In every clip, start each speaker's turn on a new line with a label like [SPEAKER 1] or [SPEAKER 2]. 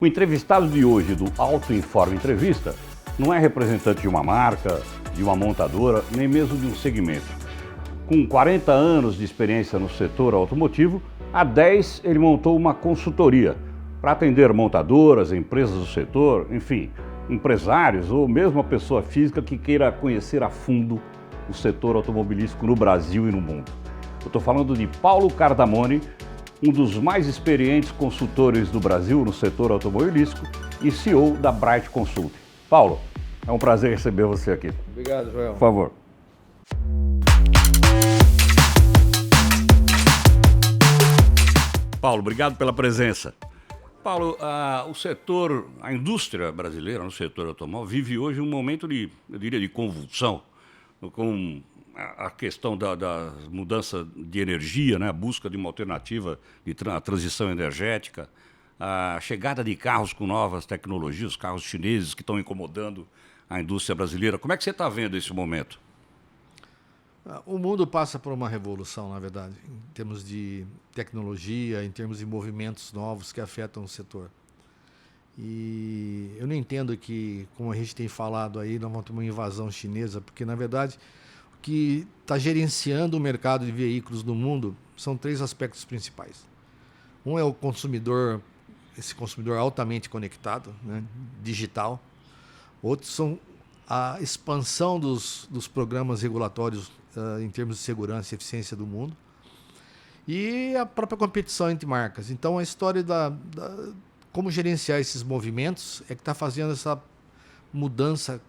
[SPEAKER 1] O entrevistado de hoje do Auto Informa Entrevista não é representante de uma marca, de uma montadora, nem mesmo de um segmento. Com 40 anos de experiência no setor automotivo, há 10 ele montou uma consultoria para atender montadoras, empresas do setor, enfim, empresários ou mesmo a pessoa física que queira conhecer a fundo o setor automobilístico no Brasil e no mundo. Eu estou falando de Paulo Cardamone, um dos mais experientes consultores do Brasil no setor automobilístico e CEO da Bright Consulting. Paulo, é um prazer receber você aqui.
[SPEAKER 2] Obrigado, Joel.
[SPEAKER 1] Por favor. Paulo, obrigado pela presença. Paulo, a indústria brasileira no setor automóvel vive hoje um momento eu diria, de convulsão, com a questão da mudança de energia, né? A busca de uma alternativa de transição energética, a chegada de carros com novas tecnologias, carros chineses que estão incomodando a indústria brasileira. Como é que você está vendo esse momento?
[SPEAKER 2] O mundo passa por uma revolução, na verdade, em termos de tecnologia, em termos de movimentos novos que afetam o setor. E eu não entendo que, como a gente tem falado aí, nós vamos ter uma invasão chinesa, porque, na verdade, o que está gerenciando o mercado de veículos no mundo são 3 aspectos principais. Um é o consumidor, esse consumidor altamente conectado, né, digital. Outros são a expansão dos programas regulatórios em termos de segurança e eficiência do mundo. E a própria competição entre marcas. Então, a história como gerenciar esses movimentos é que está fazendo essa mudança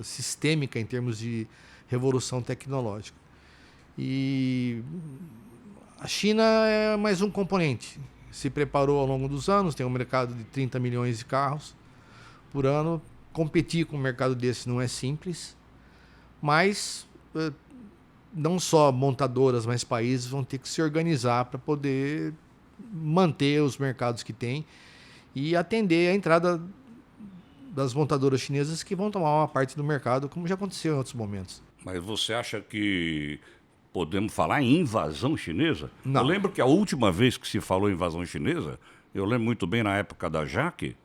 [SPEAKER 2] sistêmica em termos de revolução tecnológica. E a China é mais um componente. Se preparou ao longo dos anos, tem um mercado de 30 milhões de carros por ano. Competir com um mercado desse não é simples, mas não só montadoras, mas países vão ter que se organizar para poder manter os mercados que tem e atender a entrada das montadoras chinesas que vão tomar uma parte do mercado, como já aconteceu em outros momentos.
[SPEAKER 1] Mas você acha que podemos falar em invasão chinesa?
[SPEAKER 2] Não.
[SPEAKER 1] Eu lembro que a última vez que se falou em invasão chinesa, eu lembro muito bem na época da Jaque,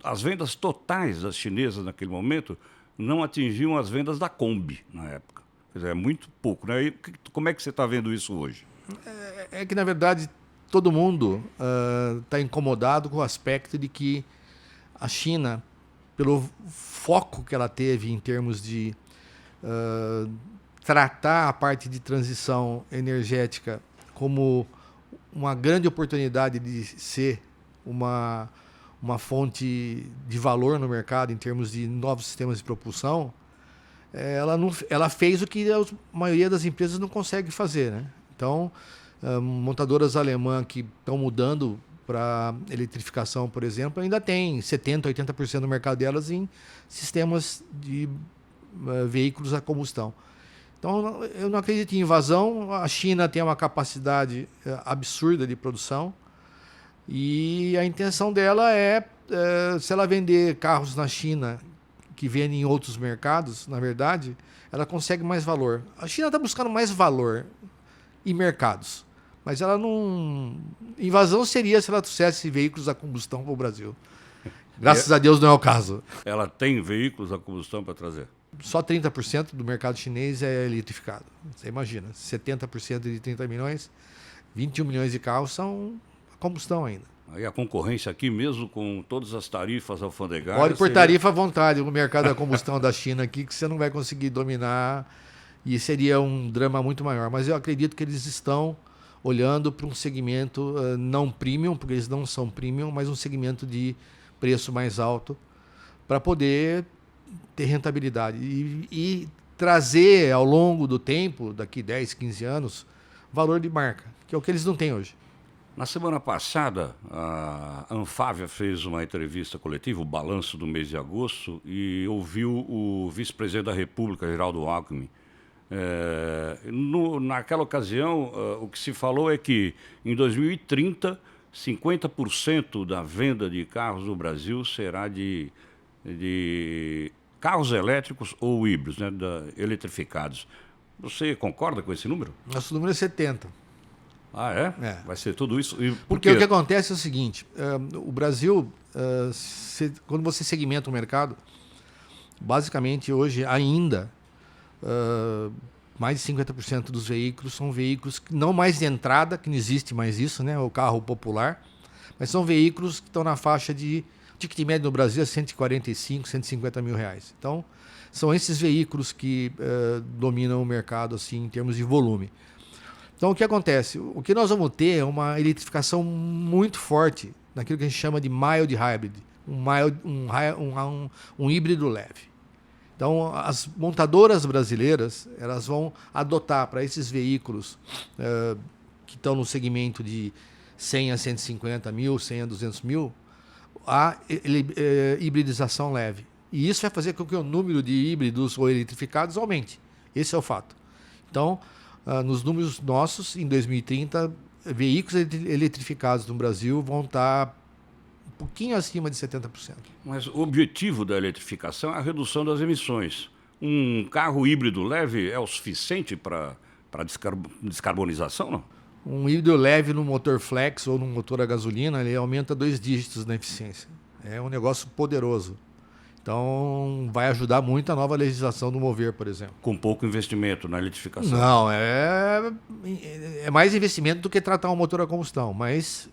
[SPEAKER 1] as vendas totais das chinesas naquele momento não atingiam as vendas da Kombi na época. Quer dizer, é muito pouco, né? E como é que você está vendo isso hoje?
[SPEAKER 2] É que, na verdade, todo mundo está incomodado com o aspecto de que a China, pelo foco que ela teve em termos de tratar a parte de transição energética como uma grande oportunidade de ser uma fonte de valor no mercado em termos de novos sistemas de propulsão, ela fez o que a maioria das empresas não consegue fazer, né? Então, montadoras alemãs que estão mudando para eletrificação, por exemplo, ainda tem 70%, 80% do mercado delas em sistemas de veículos a combustão. Então, eu não acredito em invasão. A China tem uma capacidade absurda de produção e a intenção dela se ela vender carros na China que vendem em outros mercados, na verdade, ela consegue mais valor. A China está buscando mais valor em mercados, mas ela não... Invasão seria se ela trouxesse veículos a combustão para o Brasil. Graças a Deus não é o caso.
[SPEAKER 1] Ela tem veículos a combustão para trazer?
[SPEAKER 2] Só 30% do mercado chinês é eletrificado. Você imagina, 70% de 30 milhões, 21 milhões de carros são a combustão ainda.
[SPEAKER 1] Aí a concorrência aqui, mesmo com todas as tarifas alfandegárias...
[SPEAKER 2] Pode por tarifa à vontade, o mercado da combustão da China aqui, que você não vai conseguir dominar e seria um drama muito maior. Mas eu acredito que eles estão olhando para um segmento não premium, porque eles não são premium, mas um segmento de preço mais alto para poder ter rentabilidade e trazer ao longo do tempo, daqui 10, 15 anos, valor de marca, que é o que eles não têm hoje.
[SPEAKER 1] Na semana passada, a Anfávia fez uma entrevista coletiva, o balanço do mês de agosto, e ouviu o vice-presidente da República, Geraldo Alckmin. Naquela ocasião, o que se falou é que em 2030, 50% da venda de carros no Brasil será de carros elétricos ou híbridos, né, eletrificados. Você concorda com esse número?
[SPEAKER 2] Nosso número é 70%.
[SPEAKER 1] Ah, é? Vai ser tudo isso? E
[SPEAKER 2] Porque o que acontece é o seguinte, o Brasil, quando você segmenta o mercado, basicamente hoje ainda mais de 50% dos veículos são veículos que não mais de entrada, que não existe mais isso, né? O carro popular, mas são veículos que estão na faixa de... O ticket médio no Brasil é 145, 150 mil reais. Então, são esses veículos que dominam o mercado assim, em termos de volume. Então, o que acontece? O que nós vamos ter é uma eletrificação muito forte naquilo que a gente chama de mild hybrid, um híbrido leve. Então, as montadoras brasileiras elas vão adotar para esses veículos que estão no segmento de 100 a 150 mil, 100 a 200 mil, a hibridização leve. E isso vai fazer com que o número de híbridos ou eletrificados aumente. Esse é o fato. Então, nos números nossos, em 2030, veículos eletrificados no Brasil vão estar um pouquinho acima de 70%.
[SPEAKER 1] Mas o objetivo da eletrificação é a redução das emissões. Um carro híbrido leve é o suficiente para descarbonização, não?
[SPEAKER 2] Um híbrido leve no motor flex ou no motor a gasolina, ele aumenta 2 dígitos na eficiência. É um negócio poderoso. Então, vai ajudar muito a nova legislação do Mover, por exemplo.
[SPEAKER 1] Com pouco investimento na eletrificação?
[SPEAKER 2] Não, é mais investimento do que tratar um motor a combustão, mas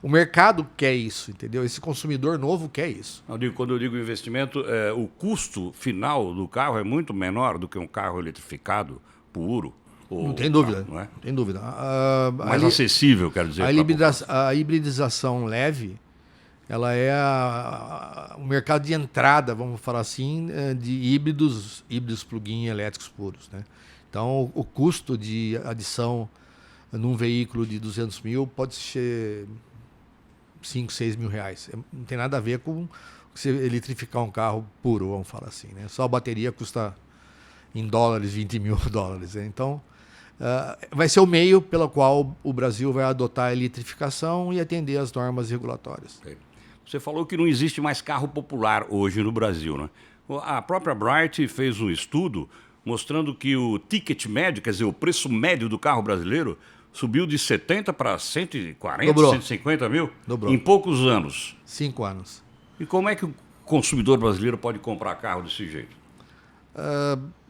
[SPEAKER 2] o mercado quer isso, entendeu? Esse consumidor novo quer isso.
[SPEAKER 1] Quando eu digo investimento, o custo final do carro é muito menor do que um carro eletrificado puro?
[SPEAKER 2] Não tem dúvida, não é? Não tem dúvida.
[SPEAKER 1] Mais acessível, quero dizer.
[SPEAKER 2] A hibridização leve, ela é o mercado de entrada, vamos falar assim, de híbridos plug-in elétricos puros, né? Então, o custo de adição num veículo de 200 mil pode ser 5, 6 mil reais. Não tem nada a ver com você eletrificar um carro puro, vamos falar assim, né? Só a bateria custa em dólares, 20 mil dólares. Né? Então, vai ser o meio pelo qual o Brasil vai adotar a eletrificação e atender às normas regulatórias.
[SPEAKER 1] Você falou que não existe mais carro popular hoje no Brasil, né? A própria Bright fez um estudo mostrando que o ticket médio, quer dizer, o preço médio do carro brasileiro, subiu de 70 para 140,
[SPEAKER 2] Dobrou.
[SPEAKER 1] 150 mil
[SPEAKER 2] Dobrou.
[SPEAKER 1] Em poucos anos.
[SPEAKER 2] 5 anos.
[SPEAKER 1] E como é que o consumidor brasileiro pode comprar carro desse jeito?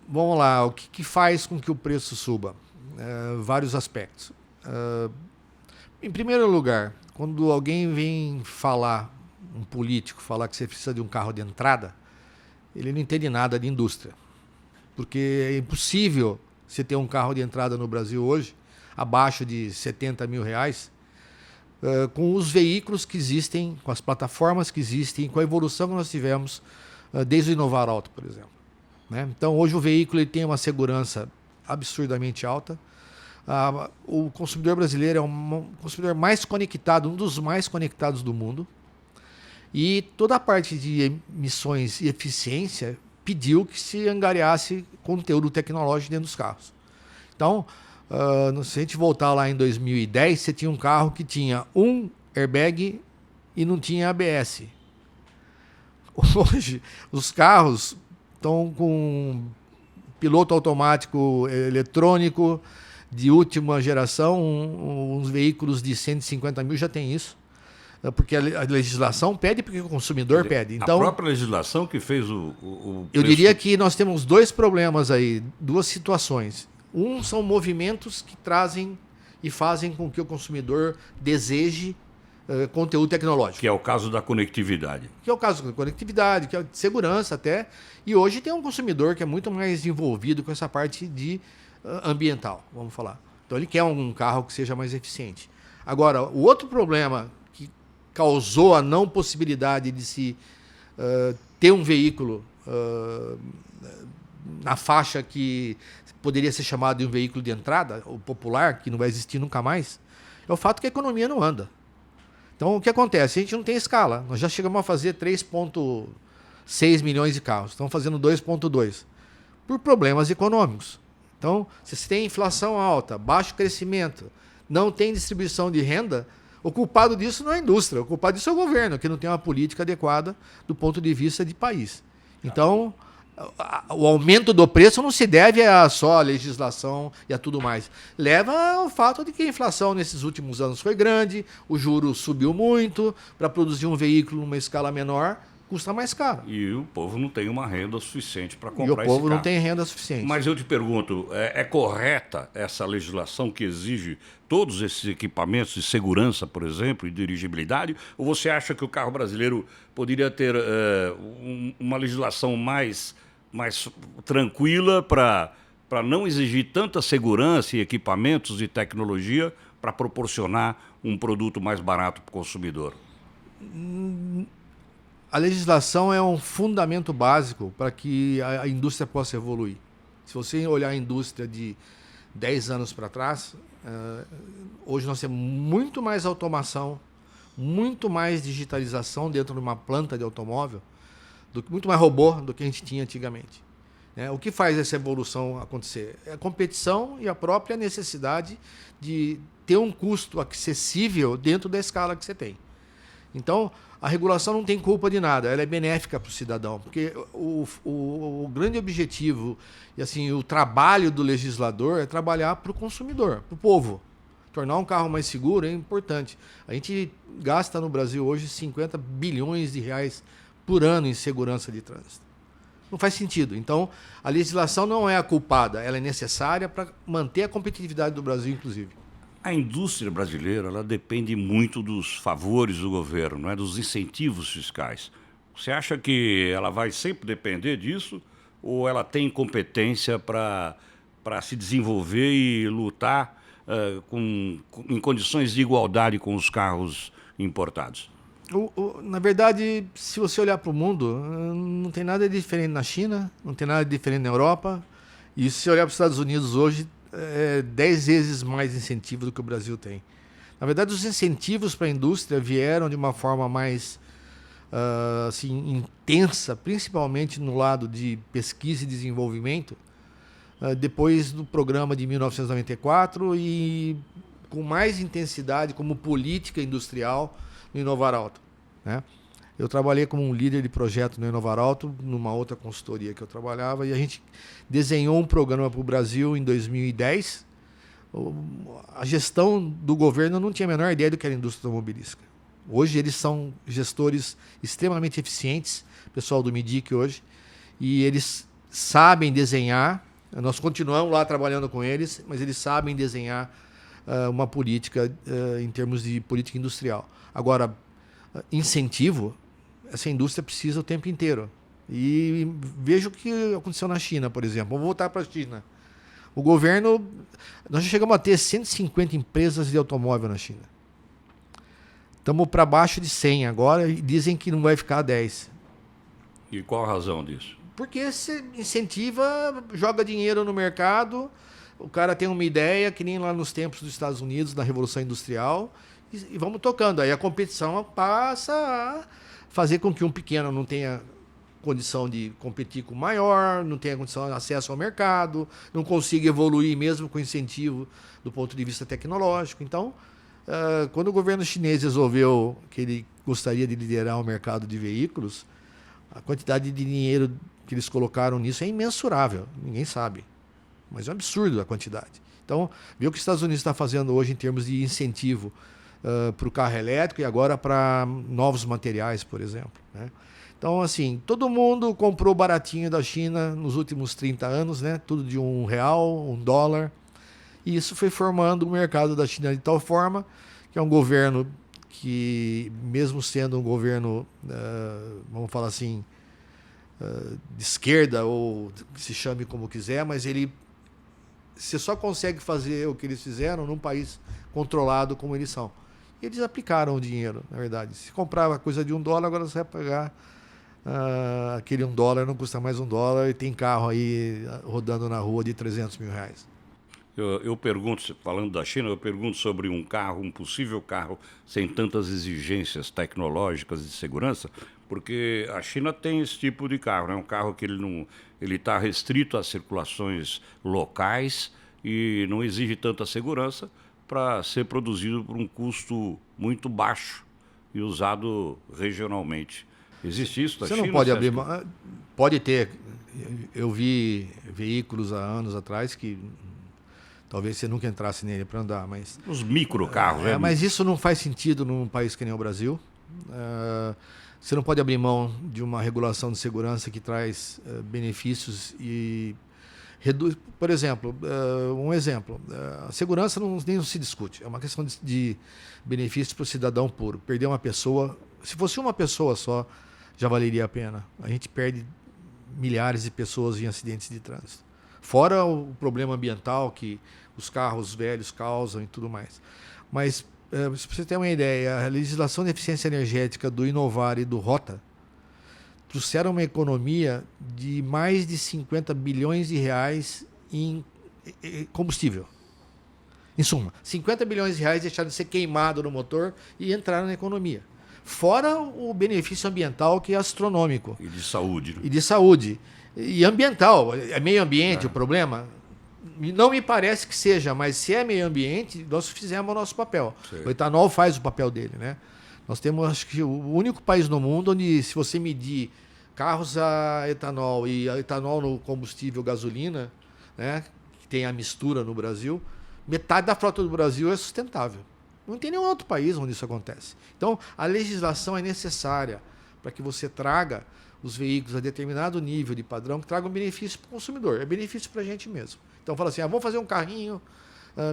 [SPEAKER 2] Vamos lá, o que faz com que o preço suba? Vários aspectos. Em primeiro lugar, quando alguém vem falar, um político falar que você precisa de um carro de entrada, ele não entende nada de indústria. Porque é impossível você ter um carro de entrada no Brasil hoje, abaixo de 70 mil reais, com os veículos que existem, com as plataformas que existem, com a evolução que nós tivemos desde o Inovar Auto, por exemplo. Né? Então, hoje o veículo ele tem uma segurança absurdamente alta. O consumidor brasileiro é um consumidor mais conectado, um dos mais conectados do mundo. E toda a parte de emissões e eficiência pediu que se angariasse conteúdo tecnológico dentro dos carros. Então, se a gente voltar lá em 2010, você tinha um carro que tinha um airbag e não tinha ABS. Hoje, os carros estão com piloto automático eletrônico de última geração, uns veículos de 150 mil já tem isso. Porque a legislação pede, porque o consumidor pede. Então,
[SPEAKER 1] a própria legislação que fez o preço...
[SPEAKER 2] Eu diria que nós temos 2 problemas aí, 2 situações. Um são movimentos que trazem e fazem com que o consumidor deseje conteúdo tecnológico.
[SPEAKER 1] Que é o caso da conectividade.
[SPEAKER 2] Que é o caso da conectividade, que é de segurança até. E hoje tem um consumidor que é muito mais envolvido com essa parte de ambiental, vamos falar. Então ele quer um carro que seja mais eficiente. Agora, o outro problema que causou a não possibilidade de se ter um veículo na faixa que poderia ser chamado de um veículo de entrada, o popular, que não vai existir nunca mais, é o fato que a economia não anda. Então, o que acontece? A gente não tem escala. Nós já chegamos a fazer 3,6 milhões de carros. Estamos fazendo 2,2. Por problemas econômicos. Então, se você tem inflação alta, baixo crescimento, não tem distribuição de renda, o culpado disso não é a indústria, o culpado disso é o governo, que não tem uma política adequada do ponto de vista de país. Então, o aumento do preço não se deve só à legislação e a tudo mais. Leva ao fato de que a inflação nesses últimos anos foi grande, o juro subiu muito, para produzir um veículo numa escala menor custa mais caro.
[SPEAKER 1] E o povo não tem uma renda suficiente para comprar
[SPEAKER 2] esse carro. E o povo
[SPEAKER 1] não
[SPEAKER 2] tem renda suficiente.
[SPEAKER 1] Mas eu te pergunto, é correta essa legislação que exige todos esses equipamentos de segurança, por exemplo, e dirigibilidade? Ou você acha que o carro brasileiro poderia ter uma legislação mais tranquila para não exigir tanta segurança e equipamentos e tecnologia para proporcionar um produto mais barato para o consumidor?
[SPEAKER 2] A legislação é um fundamento básico para que a indústria possa evoluir. Se você olhar a indústria de 10 anos para trás, hoje nós temos muito mais automação, muito mais digitalização dentro de uma planta de automóvel, muito mais robô do que a gente tinha antigamente. O que faz essa evolução acontecer? É a competição e a própria necessidade de ter um custo acessível dentro da escala que você tem. Então, a regulação não tem culpa de nada, ela é benéfica para o cidadão, porque o grande objetivo e assim, o trabalho do legislador é trabalhar para o consumidor, para o povo. Tornar um carro mais seguro é importante. A gente gasta no Brasil hoje 50 bilhões de reais por ano em segurança de trânsito. Não faz sentido. Então, a legislação não é a culpada, ela é necessária para manter a competitividade do Brasil, inclusive.
[SPEAKER 1] A indústria brasileira ela depende muito dos favores do governo, não é? Dos incentivos fiscais. Você acha que ela vai sempre depender disso ou ela tem competência para se desenvolver e lutar em condições de igualdade com os carros importados?
[SPEAKER 2] Na verdade, se você olhar para o mundo, não tem nada de diferente na China, não tem nada de diferente na Europa. E se você olhar para os Estados Unidos hoje, 10 vezes mais incentivo do que o Brasil tem. Na verdade, os incentivos para a indústria vieram de uma forma mais assim, intensa, principalmente no lado de pesquisa e desenvolvimento, depois do programa de 1994 e com mais intensidade como política industrial no Inovar Alto, né? Eu trabalhei como um líder de projeto no Inovar Alto, numa outra consultoria que eu trabalhava, e a gente desenhou um programa para o Brasil em 2010. A gestão do governo não tinha a menor ideia do que era a indústria automobilística. Hoje eles são gestores extremamente eficientes, pessoal do MIDIC hoje, e eles sabem desenhar, nós continuamos lá trabalhando com eles, mas eles sabem desenhar uma política em termos de política industrial. Agora, incentivo, essa indústria precisa o tempo inteiro. E veja o que aconteceu na China, por exemplo. Vou voltar para a China. O governo... Nós já chegamos a ter 150 empresas de automóvel na China. Estamos para baixo de 100 agora e dizem que não vai ficar 10.
[SPEAKER 1] E qual a razão disso?
[SPEAKER 2] Porque você incentiva, joga dinheiro no mercado, o cara tem uma ideia, que nem lá nos tempos dos Estados Unidos, na Revolução Industrial, e vamos tocando. Aí a competição passa a fazer com que um pequeno não tenha condição de competir com o maior, não tenha condição de acesso ao mercado, não consiga evoluir mesmo com incentivo do ponto de vista tecnológico. Então, quando o governo chinês resolveu que ele gostaria de liderar o mercado de veículos, a quantidade de dinheiro que eles colocaram nisso é imensurável, ninguém sabe. Mas é um absurdo a quantidade. Então, vê o que os Estados Unidos está fazendo hoje em termos de incentivo para o carro elétrico e agora para novos materiais, por exemplo, né? Então, assim, todo mundo comprou baratinho da China nos últimos 30 anos, né? Tudo de R$1, $1. E isso foi formando o mercado da China de tal forma que é um governo que, mesmo sendo um governo, vamos falar assim, de esquerda, ou que se chame como quiser, mas você só consegue fazer o que eles fizeram num país controlado como eles são. E eles aplicaram o dinheiro, na verdade. Se comprava coisa de $1, agora você vai pagar aquele $1, não custa mais $1 e tem carro aí rodando na rua de R$300 mil.
[SPEAKER 1] Eu pergunto, falando da China, eu pergunto sobre um carro, um possível carro sem tantas exigências tecnológicas de segurança, porque a China tem esse tipo de carro, né? Um carro que ele está restrito às circulações locais e não exige tanta segurança para ser produzido por um custo muito baixo e usado regionalmente. Existe isso na China?
[SPEAKER 2] Você não pode abrir... Pode ter. Eu vi veículos há anos atrás que talvez você nunca entrasse nele para andar, mas...
[SPEAKER 1] Os microcarros, né?
[SPEAKER 2] Mas isso não faz sentido num país que nem o Brasil. Você não pode abrir mão de uma regulação de segurança que traz benefícios e reduz... Por exemplo, a segurança nem se discute. É uma questão de benefício para o cidadão puro. Perder uma pessoa... Se fosse uma pessoa só, já valeria a pena. A gente perde milhares de pessoas em acidentes de trânsito. Fora o problema ambiental que os carros velhos causam e tudo mais. Mas, se você ter uma ideia, a legislação de eficiência energética do Inovar e do Rota trouxeram uma economia de mais de 50 bilhões de reais em combustível. Em suma, 50 bilhões de reais deixaram de ser queimado no motor e entraram na economia. Fora o benefício ambiental, que é astronômico.
[SPEAKER 1] E de saúde. Né?
[SPEAKER 2] E de saúde. E ambiental. É meio ambiente o problema? Não me parece que seja, mas se é meio ambiente, nós fizemos o nosso papel. Sim. O etanol faz o papel dele, né? Nós temos, acho que, o único país no mundo onde, se você medir carros a etanol e a etanol no combustível gasolina, né, que tem a mistura no Brasil, metade da frota do Brasil é sustentável. Não tem nenhum outro país onde isso acontece. Então, a legislação é necessária para que você traga os veículos a determinado nível de padrão que tragam benefício para o consumidor. É benefício para a gente mesmo. Então, fala assim, vamos fazer um carrinho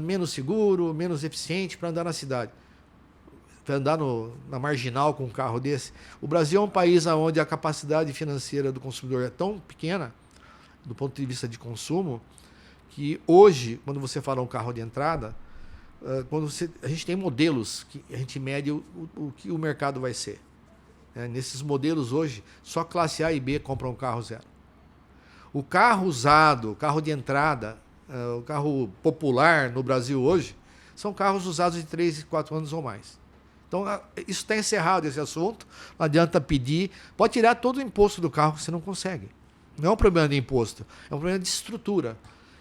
[SPEAKER 2] menos seguro, menos eficiente para andar na cidade. Para andar na marginal com um carro desse. O Brasil é um país onde a capacidade financeira do consumidor é tão pequena, do ponto de vista de consumo, que hoje, quando você fala um carro de entrada, a gente tem modelos que a gente mede o que o mercado vai ser. Nesses modelos hoje, só classe A e B compram um carro zero. O carro usado, o carro de entrada, o carro popular no Brasil hoje, são carros usados de 3 e 4 anos ou mais. Então, isso está encerrado, esse assunto. Não adianta pedir. Pode tirar todo o imposto do carro, você não consegue. Não é um problema de imposto, é um problema de estrutura.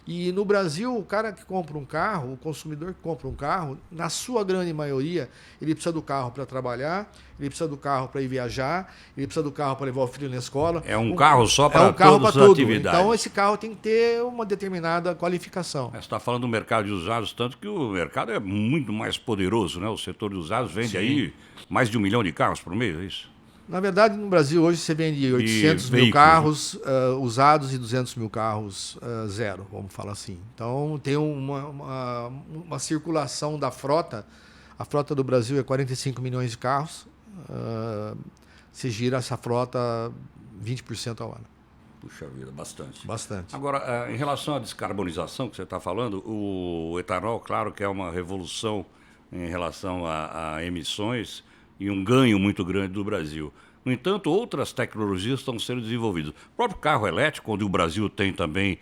[SPEAKER 2] E no Brasil, o cara que compra um carro, o consumidor que compra um carro, na sua grande maioria, ele precisa do carro para trabalhar, ele precisa do carro para ir viajar, ele precisa do carro para levar o filho na escola.
[SPEAKER 1] É um carro só para todas as atividades.
[SPEAKER 2] Então, esse carro tem que ter uma determinada qualificação.
[SPEAKER 1] Você está falando do mercado de usados, tanto que o mercado é muito mais poderoso, né? O setor de usados vende aí mais de 1 milhão de carros por mês, é isso?
[SPEAKER 2] Na verdade, no Brasil hoje você vende 800 mil carros usados e 200 mil carros zero, vamos falar assim. Então tem uma circulação da frota. A frota do Brasil é 45 milhões de carros. Se gira essa frota 20% ao ano.
[SPEAKER 1] Puxa vida, bastante.
[SPEAKER 2] Bastante.
[SPEAKER 1] Agora, em relação à descarbonização que você está falando, o etanol, claro que é uma revolução em relação a emissões, e um ganho muito grande do Brasil. No entanto, outras tecnologias estão sendo desenvolvidas. O próprio carro elétrico, onde o Brasil tem também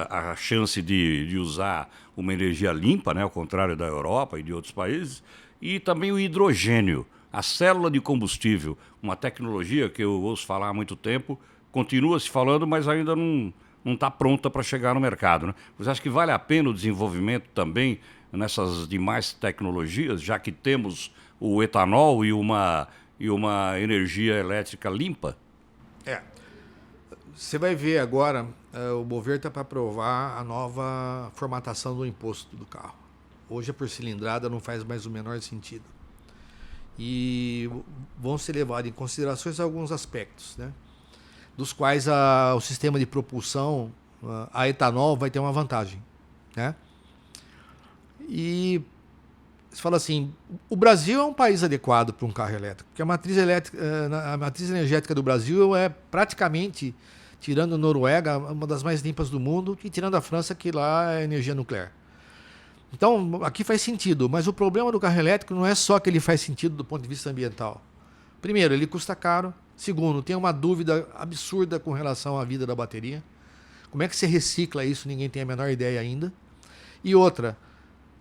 [SPEAKER 1] a chance de usar uma energia limpa, né, ao contrário da Europa e de outros países, e também o hidrogênio, a célula de combustível, uma tecnologia que eu ouço falar há muito tempo, continua se falando, mas ainda não está pronta para chegar no mercado. Né? Você acha que vale a pena o desenvolvimento também nessas demais tecnologias, já que temos o etanol e uma energia elétrica limpa?
[SPEAKER 2] Você vai ver agora, o governo está para aprovar a nova formatação do imposto do carro. Hoje a por cilindrada não faz mais o menor sentido. E vão ser levados em considerações alguns aspectos, né? Dos quais o sistema de propulsão a etanol vai ter uma vantagem, né? E você fala assim, o Brasil é um país adequado para um carro elétrico, porque a matriz energética do Brasil é praticamente, tirando a Noruega, uma das mais limpas do mundo, e tirando a França, que lá é energia nuclear. Então, aqui faz sentido, mas o problema do carro elétrico não é só que ele faz sentido do ponto de vista ambiental. Primeiro, ele custa caro. Segundo, tem uma dúvida absurda com relação à vida da bateria. Como é que você recicla isso? Ninguém tem a menor ideia ainda. E outra,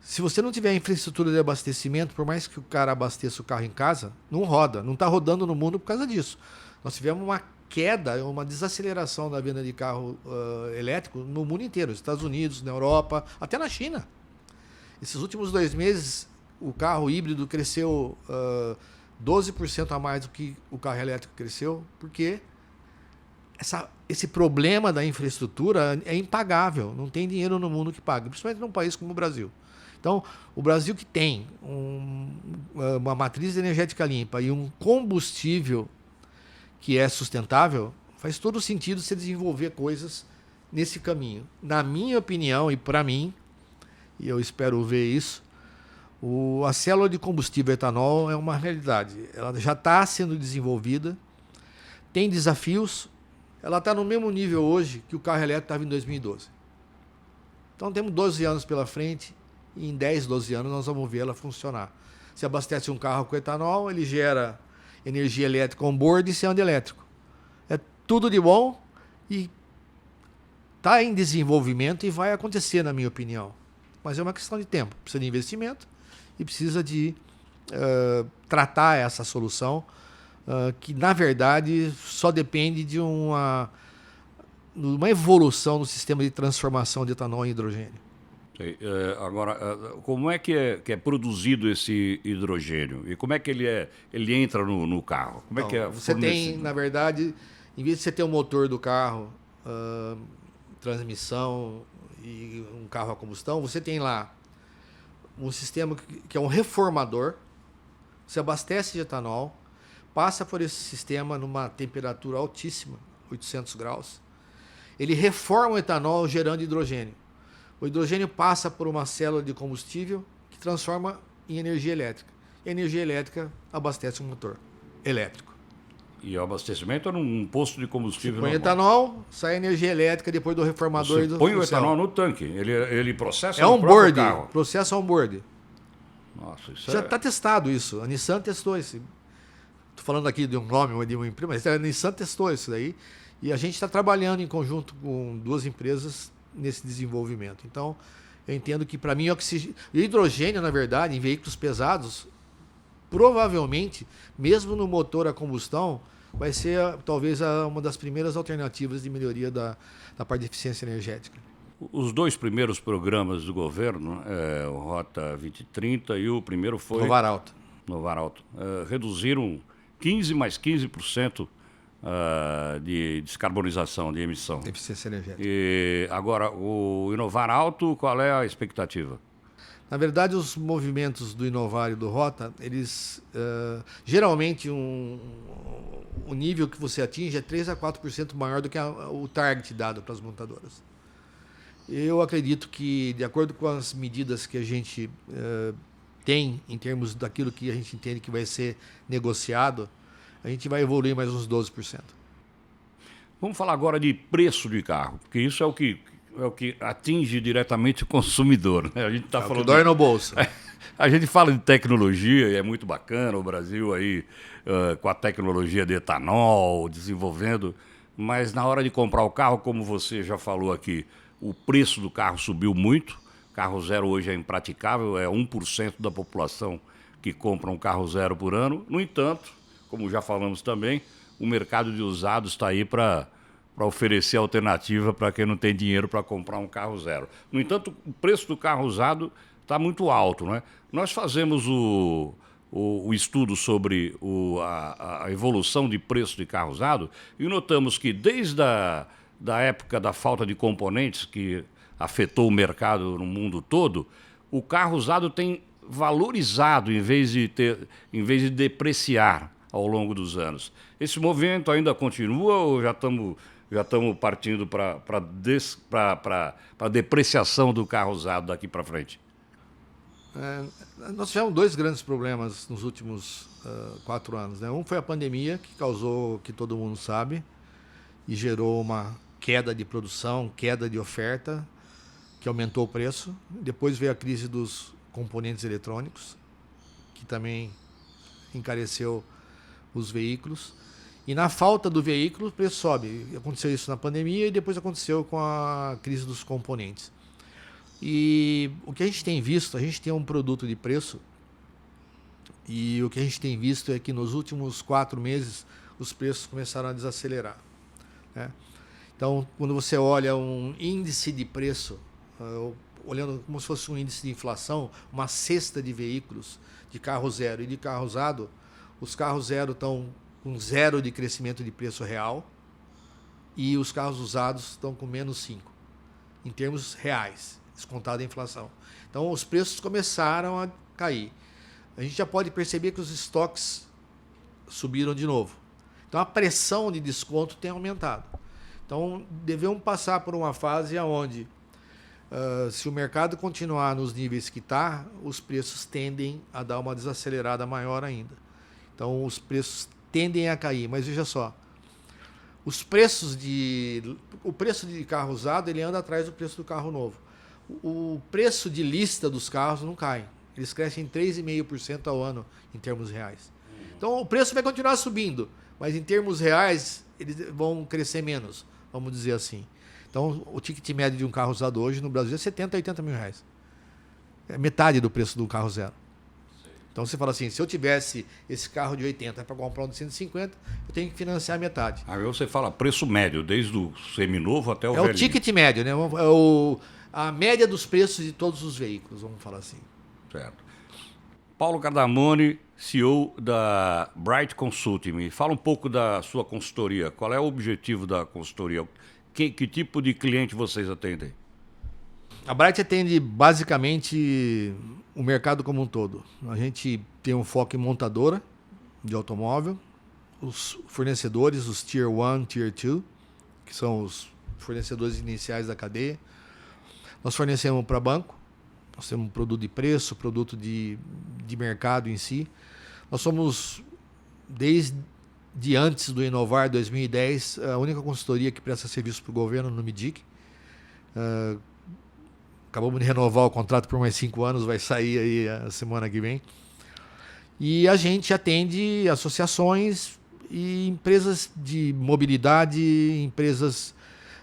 [SPEAKER 2] se você não tiver infraestrutura de abastecimento, por mais que o cara abasteça o carro em casa, não roda. Não está rodando no mundo por causa disso. Nós tivemos uma queda, uma desaceleração da venda de carro elétrico no mundo inteiro. Nos Estados Unidos, na Europa, até na China. Esses últimos 2 meses, o carro híbrido cresceu 12% a mais do que o carro elétrico cresceu, porque esse problema da infraestrutura é impagável. Não tem dinheiro no mundo que pague, principalmente num país como o Brasil. Então, o Brasil que tem uma matriz energética limpa e um combustível que é sustentável, faz todo sentido você desenvolver coisas nesse caminho. Na minha opinião, e para mim, e eu espero ver isso, a célula de combustível etanol é uma realidade. Ela já está sendo desenvolvida, tem desafios, ela está no mesmo nível hoje que o carro elétrico estava em 2012. Então temos 12 anos pela frente, e em 10, 12 anos nós vamos ver ela funcionar. Se abastece um carro com etanol, ele gera energia elétrica on-board e anda elétrico. É tudo de bom e está em desenvolvimento e vai acontecer, na minha opinião. Mas é uma questão de tempo, precisa de investimento e precisa de tratar essa solução, que na verdade só depende de uma evolução no sistema de transformação de etanol em hidrogênio.
[SPEAKER 1] Agora, como é que é produzido esse hidrogênio? E como é que ele entra no carro? Como é que é
[SPEAKER 2] você tem, na verdade, em vez de você ter o motor do carro, transmissão e um carro a combustão, você tem lá um sistema que é um reformador. Você abastece de etanol, passa por esse sistema numa temperatura altíssima, 800 graus. Ele reforma o etanol gerando hidrogênio. O hidrogênio passa por uma célula de combustível que transforma em energia elétrica. E a energia elétrica abastece um motor elétrico.
[SPEAKER 1] E o abastecimento é num posto de combustível
[SPEAKER 2] normal. Põe etanol, sai energia elétrica depois do reformador.
[SPEAKER 1] Você põe o etanol no tanque, ele processa
[SPEAKER 2] no próprio carro. Processo on-board.
[SPEAKER 1] Nossa, isso
[SPEAKER 2] já está testado isso. A Nissan testou isso. Estou falando aqui de um nome ou de uma empresa, mas a Nissan testou isso daí. E a gente está trabalhando em conjunto com 2 empresas nesse desenvolvimento. Então, eu entendo que, para mim, o hidrogênio, na verdade, em veículos pesados, provavelmente, mesmo no motor a combustão, vai ser talvez uma das primeiras alternativas de melhoria da parte de eficiência energética.
[SPEAKER 1] Os 2 primeiros programas do governo, o Rota 2030 e o primeiro foi... Novar Alto. Reduziram 15% de descarbonização, de emissão.
[SPEAKER 2] Eficiência energética.
[SPEAKER 1] E agora, o Inovar Alto, qual é a expectativa?
[SPEAKER 2] Na verdade, os movimentos do Inovar e do Rota, eles geralmente o nível que você atinge é 3 a 4% maior do que o target dado para as montadoras. Eu acredito que, de acordo com as medidas que a gente tem em termos daquilo que a gente entende que vai ser negociado, a gente vai evoluir mais uns 12%.
[SPEAKER 1] Vamos falar agora de preço de carro, porque isso é o que atinge diretamente o consumidor, né? A gente tá falando
[SPEAKER 2] que dói no bolso.
[SPEAKER 1] A gente fala de tecnologia e é muito bacana, o Brasil aí com a tecnologia de etanol desenvolvendo, mas na hora de comprar o carro, como você já falou aqui, o preço do carro subiu muito. Carro zero hoje é impraticável, é 1% da população que compra um carro zero por ano. No entanto, como já falamos também, o mercado de usados está aí para oferecer alternativa para quem não tem dinheiro para comprar um carro zero. No entanto, o preço do carro usado está muito alto, né? Nós fazemos o estudo sobre a evolução de preço de carro usado e notamos que desde da época da falta de componentes que afetou o mercado no mundo todo, o carro usado tem valorizado em vez de depreciar ao longo dos anos. Esse movimento ainda continua ou já estamos partindo para a depreciação do carro usado daqui para frente?
[SPEAKER 2] Nós tivemos 2 grandes problemas nos últimos 4 anos, né? Um foi a pandemia, que causou, que todo mundo sabe, e gerou uma queda de produção, queda de oferta, que aumentou o preço. Depois veio a crise dos componentes eletrônicos, que também encareceu os veículos. E na falta do veículo, o preço sobe. Aconteceu isso na pandemia e depois aconteceu com a crise dos componentes. E o que a gente tem visto, a gente tem um produto de preço, e o que a gente tem visto é que nos últimos 4 meses os preços começaram a desacelerar, né? Então, quando você olha um índice de preço, olhando como se fosse um índice de inflação, uma cesta de veículos, de carro zero e de carro usado, os carros zero estão com 0 de crescimento de preço real e os carros usados estão com menos 5, em termos reais, descontado a inflação. Então, os preços começaram a cair. A gente já pode perceber que os estoques subiram de novo. Então, a pressão de desconto tem aumentado. Então, devemos passar por uma fase onde, se o mercado continuar nos níveis que está, os preços tendem a dar uma desacelerada maior ainda. Então, os preços tendem a cair. Mas veja só, o preço de carro usado ele anda atrás do preço do carro novo. O preço de lista dos carros não cai. Eles crescem 3,5% ao ano em termos reais. Então, o preço vai continuar subindo, mas em termos reais, eles vão crescer menos, vamos dizer assim. Então, o ticket médio de um carro usado hoje no Brasil é 70, 80 mil reais. É metade do preço do carro zero. Então, você fala assim, se eu tivesse esse carro de 80 para comprar um de 150, eu tenho que financiar metade.
[SPEAKER 1] Aí você fala preço médio, desde o seminovo até o velhinho.
[SPEAKER 2] É o ticket médio, né? A média dos preços de todos os veículos, vamos falar assim.
[SPEAKER 1] Certo. Paulo Cardamone, CEO da Bright Consulting. Me fala um pouco da sua consultoria. Qual é o objetivo da consultoria? Que tipo de cliente vocês atendem?
[SPEAKER 2] A Bright atende basicamente o mercado como um todo. A gente tem um foco em montadora de automóvel, os fornecedores, os Tier 1, Tier 2, que são os fornecedores iniciais da cadeia. Nós fornecemos para banco, nós temos um produto de preço, produto de mercado em si. Nós somos, desde antes do Inovar 2010, a única consultoria que presta serviço para o governo no MIDIC. Acabamos de renovar o contrato por mais 5 anos, vai sair aí a semana que vem. E a gente atende associações e empresas de mobilidade, empresas,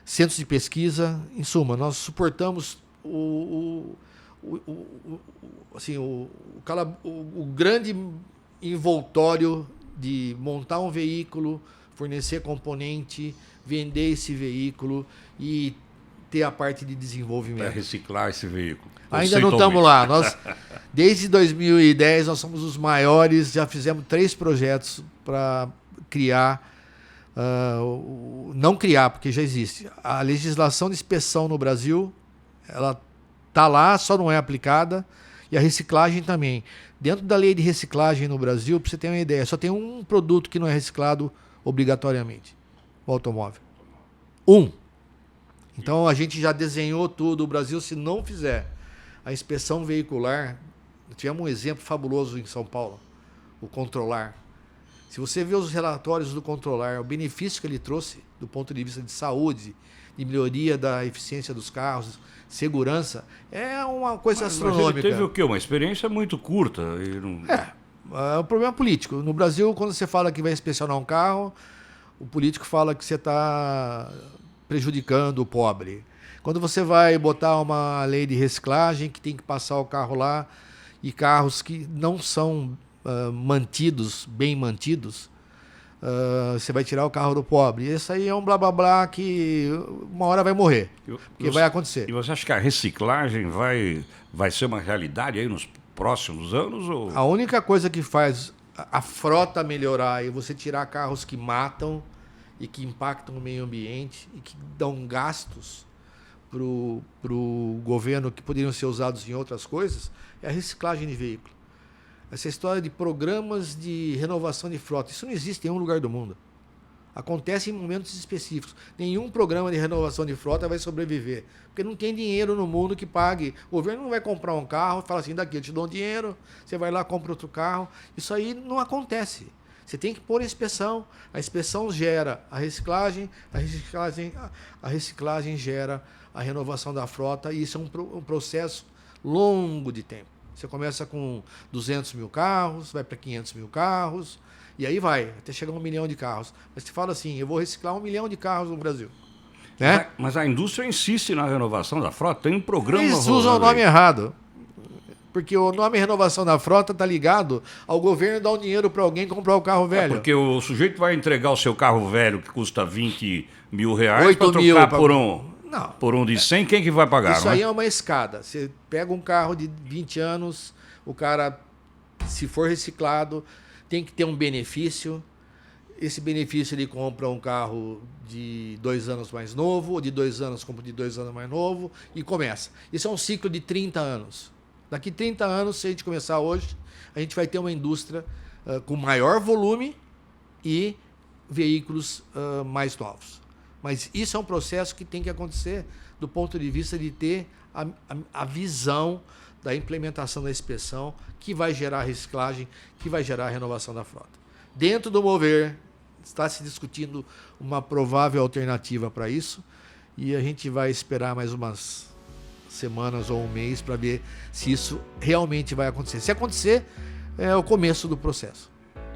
[SPEAKER 2] centros de pesquisa. Em suma, nós suportamos o grande envoltório de montar um veículo, fornecer componente, vender esse veículo e ter a parte de desenvolvimento.
[SPEAKER 1] Para reciclar esse veículo.
[SPEAKER 2] Ainda não estamos lá. Nós, desde 2010, nós somos os maiores, já fizemos 3 projetos para criar, não criar, porque já existe. A legislação de inspeção no Brasil, ela está lá, só não é aplicada, e a reciclagem também. Dentro da lei de reciclagem no Brasil, para você ter uma ideia, só tem um produto que não é reciclado obrigatoriamente, o automóvel. Então a gente já desenhou tudo. O Brasil, se não fizer a inspeção veicular, tivemos um exemplo fabuloso em São Paulo, o Controlar. Se você vê os relatórios do Controlar, o benefício que ele trouxe do ponto de vista de saúde, de melhoria da eficiência dos carros, segurança, é uma coisa astronômica.
[SPEAKER 1] Mas ele teve o quê? Uma experiência muito curta.
[SPEAKER 2] É um problema político. No Brasil, quando você fala que vai inspecionar um carro, o político fala que você está prejudicando o pobre. Quando você vai botar uma lei de reciclagem, que tem que passar o carro lá, e carros que não são bem mantidos, você vai tirar o carro do pobre. Isso aí é um blá blá blá que uma hora vai morrer. Porque vai acontecer.
[SPEAKER 1] E você acha que a reciclagem vai ser uma realidade aí nos próximos anos? Ou?
[SPEAKER 2] A única coisa que faz a frota melhorar é você tirar carros que matam e que impactam o meio ambiente e que dão gastos para o governo que poderiam ser usados em outras coisas, é a reciclagem de veículo. Essa história de programas de renovação de frota, isso não existe em nenhum lugar do mundo. Acontece em momentos específicos. Nenhum programa de renovação de frota vai sobreviver, porque não tem dinheiro no mundo que pague. O governo não vai comprar um carro e fala assim, daqui eu te dou um dinheiro, você vai lá, compra outro carro. Isso aí não acontece. Você tem que pôr a inspeção gera a reciclagem gera a renovação da frota, e isso é um processo longo de tempo. Você começa com 200 mil carros, vai para 500 mil carros, e aí vai, até chegar a 1 milhão de carros. Mas você fala assim, eu vou reciclar 1 milhão de carros no Brasil. Né?
[SPEAKER 1] Mas a indústria insiste na renovação da frota, tem um programa...
[SPEAKER 2] Eles usam o nome errado. Porque o nome renovação da frota está ligado ao governo dar um dinheiro para alguém comprar o carro velho.
[SPEAKER 1] Porque o sujeito vai entregar o seu carro velho que custa 20 mil reais para trocar por um de 100, quem que vai pagar?
[SPEAKER 2] Isso aí é uma escada. Você pega um carro de 20 anos, o cara, se for reciclado, tem que ter um benefício. esse benefício ele compra um carro de 2 anos mais novo, ou de 2 anos compra de 2 anos mais novo, e começa. Isso é um ciclo de 30 anos. Daqui 30 anos, se a gente começar hoje, a gente vai ter uma indústria com maior volume e veículos mais novos. Mas isso é um processo que tem que acontecer do ponto de vista de ter a visão da implementação da inspeção, que vai gerar reciclagem, que vai gerar a renovação da frota. Dentro do Mover, está se discutindo uma provável alternativa para isso, e a gente vai esperar mais umas semanas ou um mês para ver se isso realmente vai acontecer. Se acontecer, é o começo do processo.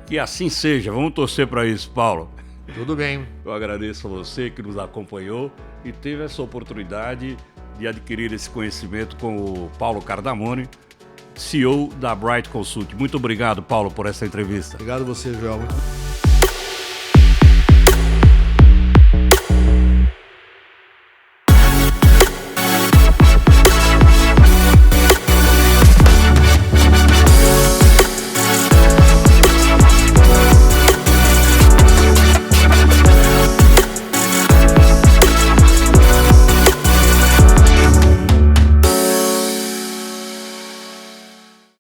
[SPEAKER 1] Que assim seja, vamos torcer para isso, Paulo.
[SPEAKER 2] Tudo bem.
[SPEAKER 1] Eu agradeço a você que nos acompanhou e teve essa oportunidade de adquirir esse conhecimento com o Paulo Cardamone, CEO da Bright Consult. Muito obrigado, Paulo, por essa entrevista.
[SPEAKER 2] Obrigado a você, Joel.